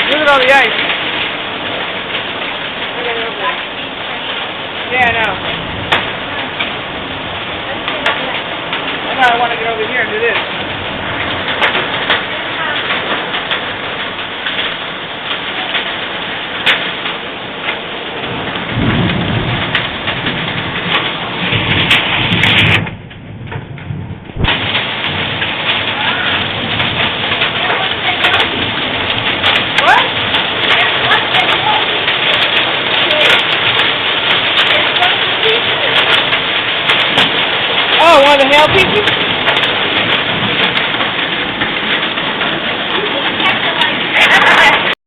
Look at all the ice. Look at it over there. Yeah, I know. That's why I want to get over here and do this. Oh, one of the hail pieces?